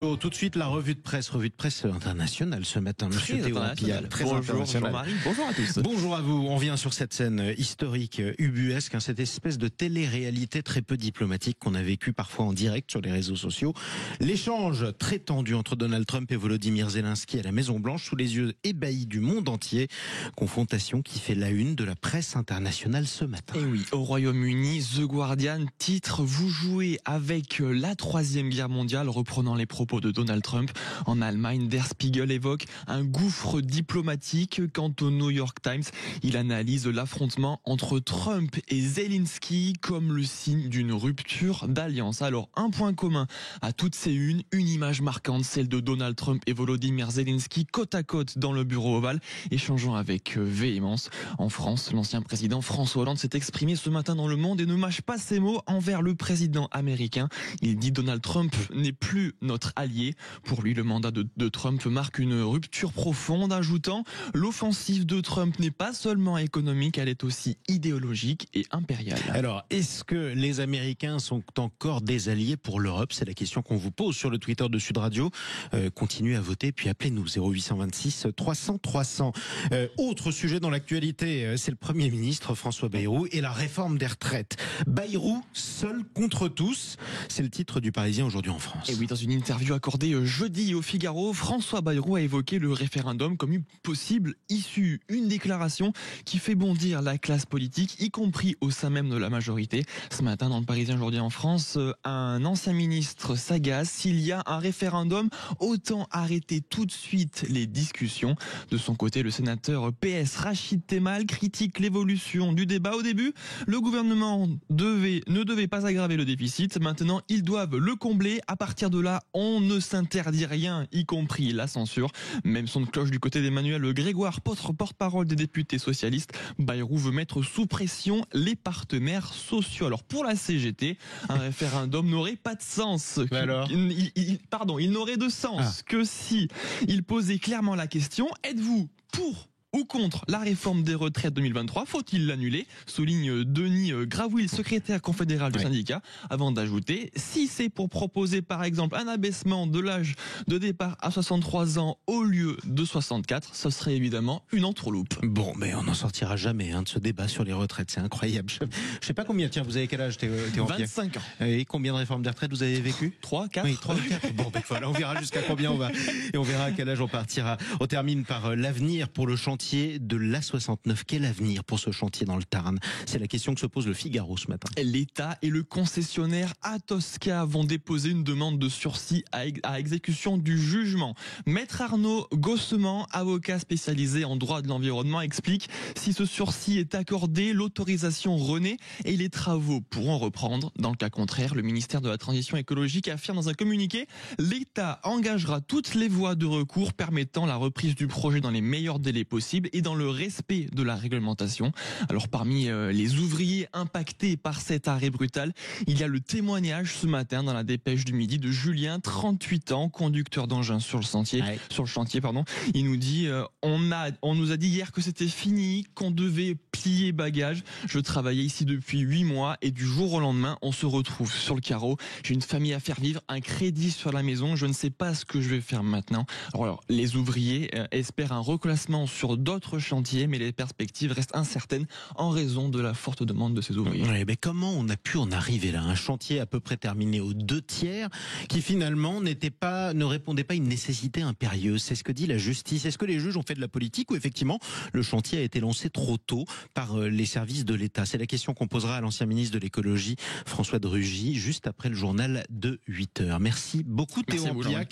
Oh, tout de suite, la revue de presse internationale ce matin. Monsieur Théo Pial. Bonjour Jean-Marie, bonjour à tous. Bonjour à vous. On vient sur cette scène historique, ubuesque, cette espèce de télé-réalité très peu diplomatique qu'on a vécu parfois en direct sur les réseaux sociaux. L'échange très tendu entre Donald Trump et Volodymyr Zelensky à la Maison-Blanche sous les yeux ébahis du monde entier. Confrontation qui fait la une de la presse internationale ce matin. Et oui, au Royaume-Uni, The Guardian titre « Vous jouez avec la Troisième Guerre mondiale », reprenant les propos de Donald Trump. En Allemagne, Der Spiegel évoque un gouffre diplomatique. Quant au New York Times, il analyse l'affrontement entre Trump et Zelensky comme le signe d'une rupture d'alliance. Alors, un point commun à toutes ces une image marquante, celle de Donald Trump et Volodymyr Zelensky côte à côte dans le bureau ovale, échangeant avec véhémence. En France, l'ancien président François Hollande s'est exprimé ce matin dans Le Monde et ne mâche pas ses mots envers le président américain. Il dit Donald Trump n'est plus notre allié. Pour lui, le mandat de Trump marque une rupture profonde, ajoutant « L'offensive de Trump n'est pas seulement économique, elle est aussi idéologique et impériale ». Alors, est-ce que les Américains sont encore des alliés pour l'Europe? C'est la question qu'on vous pose sur le Twitter de Sud Radio. Continuez à voter, puis appelez-nous 0826 300 300. Autre sujet dans l'actualité, c'est le Premier ministre François Bayrou et la réforme des retraites. Bayrou, seul contre tous, c'est le titre du Parisien aujourd'hui en France. Et oui, dans une interview accordée jeudi au Figaro, François Bayrou a évoqué le référendum comme une possible issue. Une déclaration qui fait bondir la classe politique, y compris au sein même de la majorité. Ce matin, dans le Parisien aujourd'hui en France, un ancien ministre s'agace. S'il y a un référendum, autant arrêter tout de suite les discussions. De son côté, le sénateur PS Rachid Temal critique l'évolution du débat. Au début, le gouvernement ne devait pas aggraver le déficit. Maintenant, ils doivent le combler. À partir de là, on ne s'interdit rien, y compris la censure. Même son de cloche du côté d'Emmanuel Grégoire, porte-parole des députés socialistes. Bayrou veut mettre sous pression les partenaires sociaux. Alors pour la CGT, un référendum n'aurait pas de sens. Il n'aurait de sens que si il posait clairement la question, êtes-vous pour ou contre la réforme des retraites 2023? Faut-il l'annuler? Souligne Denis Gravouille, secrétaire confédéral du syndicat, avant d'ajouter, si c'est pour proposer par exemple un abaissement de l'âge de départ à 63 ans au lieu de 64, ce serait évidemment une entourloupe. Bon, mais on n'en sortira jamais de ce débat sur les retraites, c'est incroyable. Je sais pas combien, tiens, vous avez quel âge, Théo? 25 ans. Et combien de réformes des retraites vous avez vécu? 3, 4. Oui, 3 ou 4. Bon, ben voilà, on verra jusqu'à combien on va. Et on verra à quel âge on partira. On termine par l'avenir pour le chantier de l'A69. Quel avenir pour ce chantier dans le Tarn? C'est la question que se pose le Figaro ce matin. L'État et le concessionnaire Atosca vont déposer une demande de sursis à exécution du jugement. Maître Arnaud Gossement, avocat spécialisé en droit de l'environnement, explique si ce sursis est accordé, l'autorisation renaît et les travaux pourront reprendre. Dans le cas contraire, le ministère de la Transition écologique affirme dans un communiqué, l'État engagera toutes les voies de recours permettant la reprise du projet dans les meilleurs délais possibles et dans le respect de la réglementation. Alors parmi les ouvriers impactés par cet arrêt brutal, il y a le témoignage ce matin dans la dépêche du midi de Julien, 38 ans, conducteur d'engin sur le chantier. Il nous dit on nous a dit hier que c'était fini, qu'on devait plier bagages. Je travaillais ici depuis 8 mois et du jour au lendemain, on se retrouve sur le carreau. J'ai une famille à faire vivre, un crédit sur la maison. Je ne sais pas ce que je vais faire maintenant. Alors les ouvriers espèrent un reclassement sur d'autres chantiers, mais les perspectives restent incertaines en raison de la forte demande de ces ouvriers. Oui, mais comment on a pu en arriver là? Un chantier à peu près terminé aux 2/3 qui finalement ne répondait pas à une nécessité impérieuse. C'est ce que dit la justice. Est-ce que les juges ont fait de la politique ou effectivement le chantier a été lancé trop tôt par les services de l'État? C'est la question qu'on posera à l'ancien ministre de l'écologie François de Rugy juste après le journal de 8h. Merci beaucoup Théo Pial.